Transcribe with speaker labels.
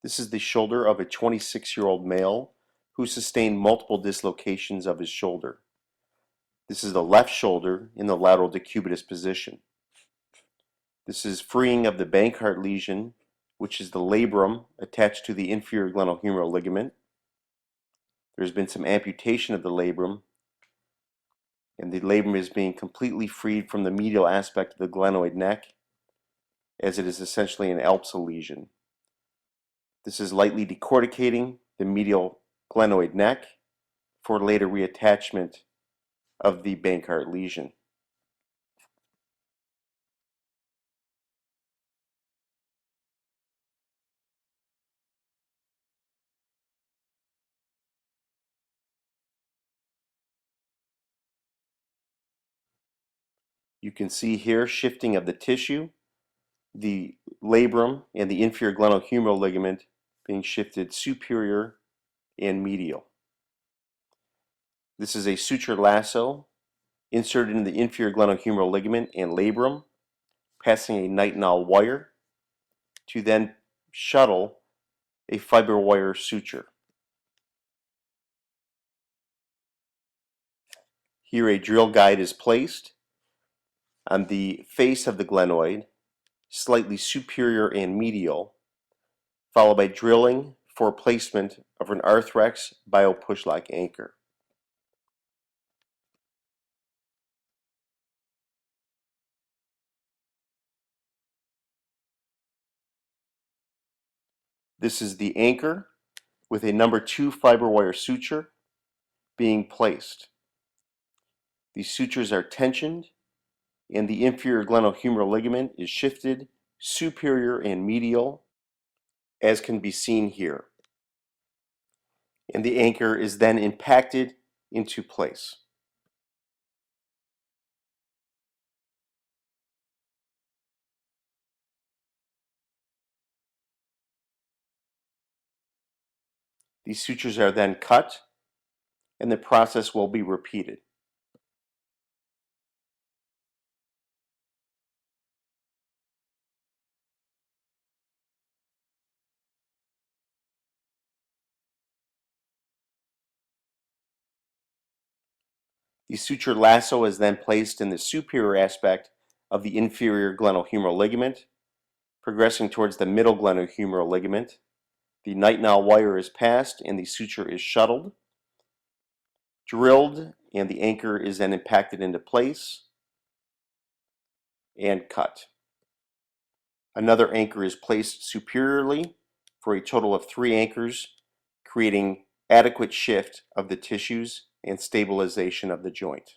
Speaker 1: This is the shoulder of a 26-year-old male who sustained multiple dislocations of his shoulder. This is the left shoulder in the lateral decubitus position. This is freeing of the Bankart lesion, which is the labrum attached to the inferior glenohumeral ligament. There's been some amputation of the labrum, and the labrum is being completely freed from the medial aspect of the glenoid neck, as it is essentially an ALPSA lesion. This is lightly decorticating the medial glenoid neck for later reattachment of the Bankart lesion. You can see here shifting of the tissue, the labrum and the inferior glenohumeral ligament being shifted superior and medial. This is a suture lasso inserted in the inferior glenohumeral ligament and labrum, passing a nitinol wire to then shuttle a fiber wire suture. Here a drill guide is placed on the face of the glenoid, slightly superior and medial, followed by drilling for placement of an Arthrex bio-pushlock anchor. This is the anchor with a number 2 fiber wire suture being placed. These sutures are tensioned and the inferior glenohumeral ligament is shifted superior and medial, as can be seen here. And the anchor is then impacted into place. These sutures are then cut, and the process will be repeated. The suture lasso is then placed in the superior aspect of the inferior glenohumeral ligament, progressing towards the middle glenohumeral ligament. The nitinol wire is passed and the suture is shuttled, drilled, and the anchor is then impacted into place and cut. Another anchor is placed superiorly for a total of 3 anchors, creating adequate shift of the tissues and stabilization of the joint.